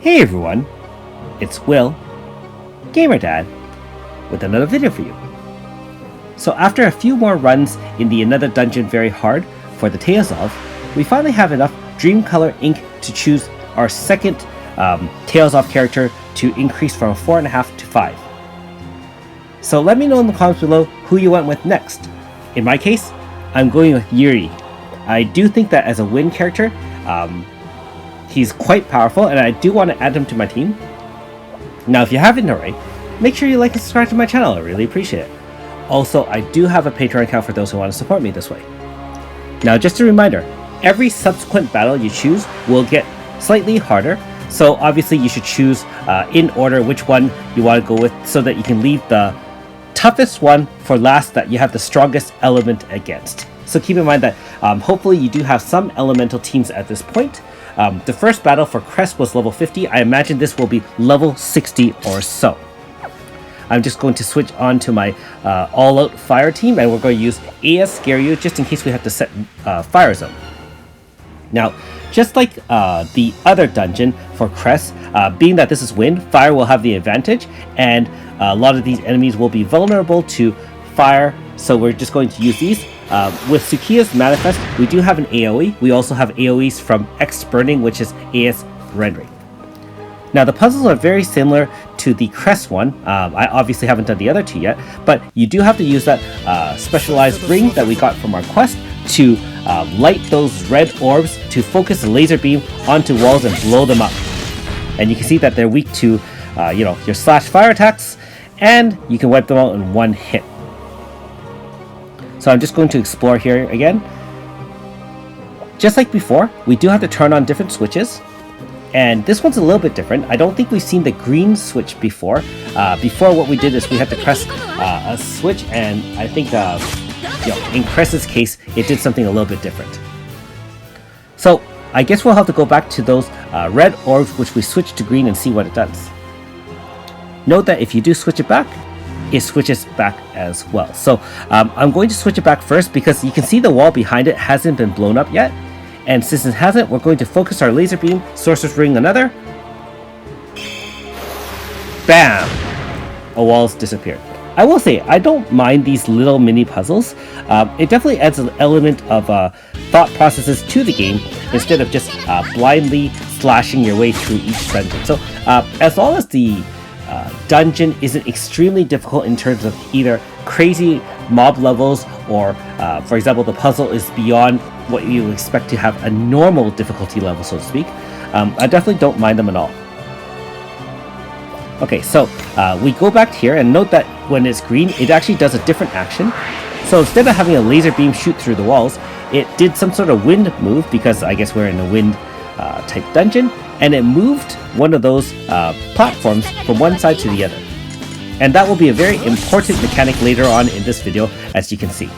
Hey everyone, it's Will, Gamer Dad, with another video for you. So after a few more runs in the Another Dungeon Very Hard for the Tales of, we finally have enough Dreamcolor ink to choose our second Tales of character to increase from 4.5 to 5. So let me know in the comments below who you went with next. In my case, I'm going with Yuri. I do think that as a win character, he's quite powerful, and I do want to add him to my team. Now, if you haven't already, make sure you like and subscribe to my channel. I really appreciate it. Also, I do have a Patreon account for those who want to support me this way. Now, just a reminder, every subsequent battle you choose will get slightly harder. So obviously you should choose in order which one you want to go with so that you can leave the toughest one for last that you have the strongest element against. So keep in mind that hopefully you do have some elemental teams at this point. The first battle for Crest was level 50. I imagine this will be level 60 or so. I'm just going to switch on to my all-out fire team, and we're going to use AS Garyu just in case we have to set fire zone. Now, just like the other dungeon for Crest, being that this is wind, fire will have the advantage, and a lot of these enemies will be vulnerable to fire, so we're just going to use these. With Sukiya's Manifest, we do have an AoE. We also have AoEs from X Burning, which is AS Rendering. Now, the puzzles are very similar to the Crest one. I obviously haven't done the other two yet, but you do have to use that specialized ring that we got from our quest to light those red orbs to focus the laser beam onto walls and blow them up. And you can see that they're weak to your slash fire attacks, and you can wipe them out in one hit. So I'm just going to explore here again. Just like before, we do have to turn on different switches, and this one's a little bit different. I don't think we've seen the green switch before. Before, what we did is we had to press a switch, and I think in Crest's case, it did something a little bit different. So I guess we'll have to go back to those red orbs which we switched to green and see what it does. Note that if you do switch it back, it switches back as well. So I'm going to switch it back first because you can see the wall behind it hasn't been blown up yet. And since it hasn't, we're going to focus our laser beam, Sorcerer's Ring another. Bam! A wall's disappeared. I will say, I don't mind these little mini puzzles. It definitely adds an element of thought processes to the game instead of just blindly slashing your way through each dungeon. So as long as the dungeon isn't extremely difficult in terms of either crazy mob levels or, for example, the puzzle is beyond what you expect to have a normal difficulty level, so to speak, I definitely don't mind them at all. Okay, so we go back here and note that when it's green, it actually does a different action. So instead of having a laser beam shoot through the walls, it did some sort of wind move, because I guess we're in a wind type dungeon, and it moved one of those platforms from one side to the other. And that will be a very important mechanic later on in this video, as you can see.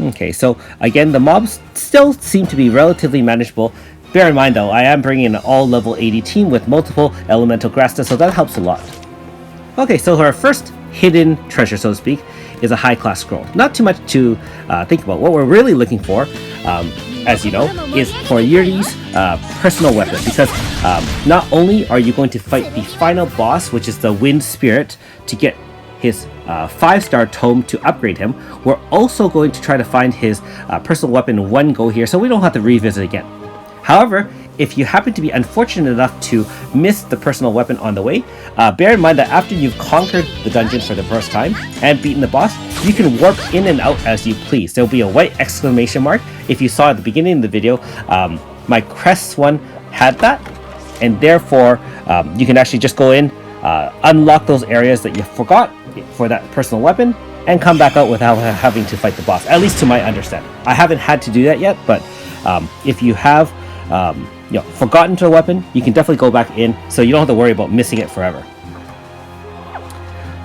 Okay, so again, the mobs still seem to be relatively manageable. Bear in mind though, I am bringing an all level 80 team with multiple elemental grasses, so that helps a lot. Okay, so our first hidden treasure, so to speak, is a high class scroll. Not too much to think about. What we're really looking for, as you know, is for Yuri's personal weapon, because not only are you going to fight the final boss, which is the Wind Spirit, to get his 5-star tome to upgrade him, we're also going to try to find his personal weapon in one go here, so we don't have to revisit again. However, if you happen to be unfortunate enough to miss the personal weapon on the way, bear in mind that after you've conquered the dungeon for the first time and beaten the boss, you can warp in and out as you please. There'll be a white exclamation mark. If you saw at the beginning of the video, my Crest one had that, and therefore you can actually just go in, unlock those areas that you forgot for that personal weapon, and come back out without having to fight the boss, at least to my understanding. I haven't had to do that yet, but if you have forgotten to a weapon, you can definitely go back in, so you don't have to worry about missing it forever.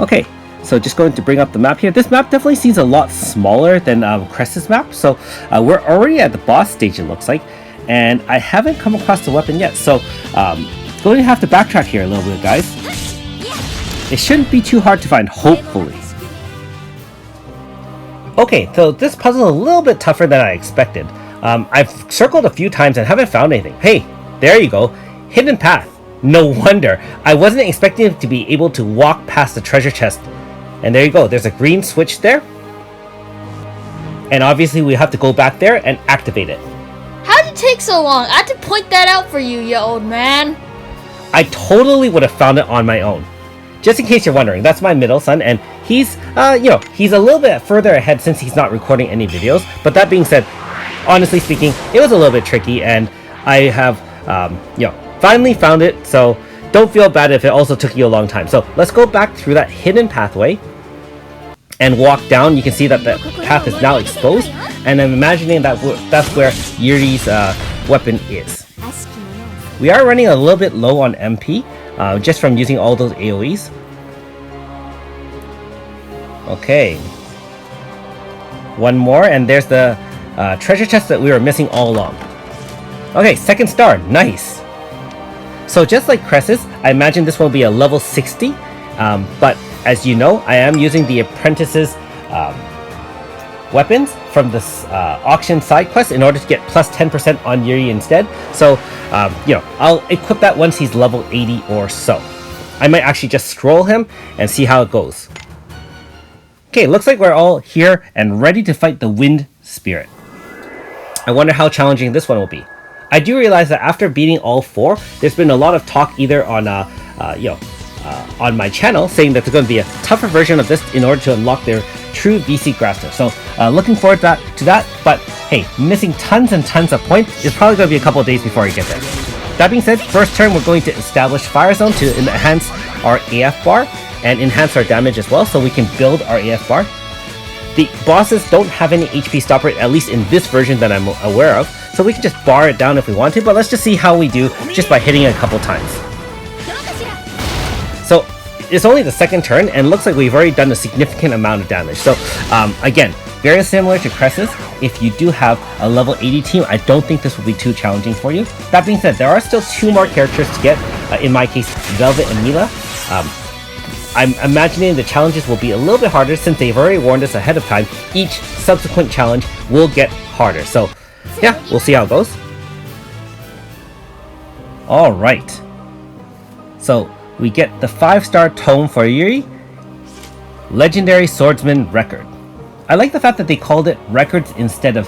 Okay, so just going to bring up the map here. This map definitely seems a lot smaller than Crest's map, so we're already at the boss stage, it looks like, and I haven't come across the weapon yet, so going to have to backtrack here a little bit, guys. It shouldn't be too hard to find, hopefully. Okay, so this puzzle is a little bit tougher than I expected. I've circled a few times and haven't found anything. Hey, there you go. Hidden path. No wonder. I wasn't expecting to be able to walk past the treasure chest. And there you go. There's a green switch there. And obviously we have to go back there and activate it. How did it take so long? I had to point that out for you, you old man. I totally would have found it on my own. Just in case you're wondering, that's my middle son, and he's, he's a little bit further ahead since he's not recording any videos. But that being said, honestly speaking, it was a little bit tricky, and I have, finally found it, so don't feel bad if it also took you a long time. So let's go back through that hidden pathway and walk down. You can see that the path is now exposed, and I'm imagining that that's where Yuri's weapon is. We are running a little bit low on MP, just from using all those AoEs. Okay. One more, and there's the treasure chest that we were missing all along. Okay, second star. Nice. So just like Cress's, I imagine this will be a level 60, but as you know, I am using the apprentice's weapons from this auction side quest in order to get plus 10% on Yuri instead. So, I'll equip that once he's level 80 or so. I might actually just scroll him and see how it goes. Okay, looks like we're all here and ready to fight the wind spirit. I wonder how challenging this one will be. I do realize that after beating all 4, there's been a lot of talk either on on my channel saying that there's going to be a tougher version of this in order to unlock their true VC Grafter. So looking forward to that, but hey, missing tons and tons of points is probably going to be a couple of days before I get there. That being said, first turn we're going to establish Fire Zone to enhance our AF bar and enhance our damage as well, so we can build our AF bar. The bosses don't have any HP stop rate, at least in this version that I'm aware of, so we can just bar it down if we want to, but let's just see how we do just by hitting it a couple times. So it's only the second turn, and looks like we've already done a significant amount of damage. So again, very similar to Cress's, if you do have a level 80 team, I don't think this will be too challenging for you. That being said, there are still 2 more characters to get, in my case, Velvet and Mila. I'm imagining the challenges will be a little bit harder since they've already warned us ahead of time. Each subsequent challenge will get harder. So yeah, we'll see how it goes. Alright. So we get the 5-star tome for Yuri. Legendary Swordsman Record. I like the fact that they called it records instead of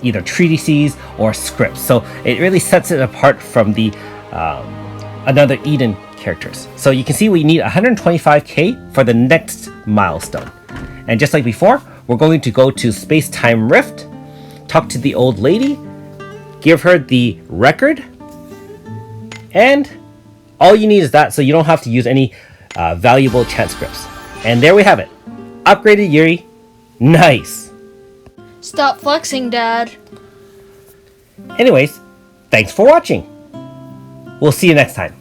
either treatises or scripts. So it really sets it apart from the Another Eden characters. So you can see we need 125k for the next milestone. And just like before, we're going to go to Space-Time Rift, talk to the old lady, give her the record, and all you need is that, so you don't have to use any valuable chant scripts. And there we have it. Upgraded Yuri. Nice. Stop flexing, Dad. Anyways, thanks for watching. We'll see you next time.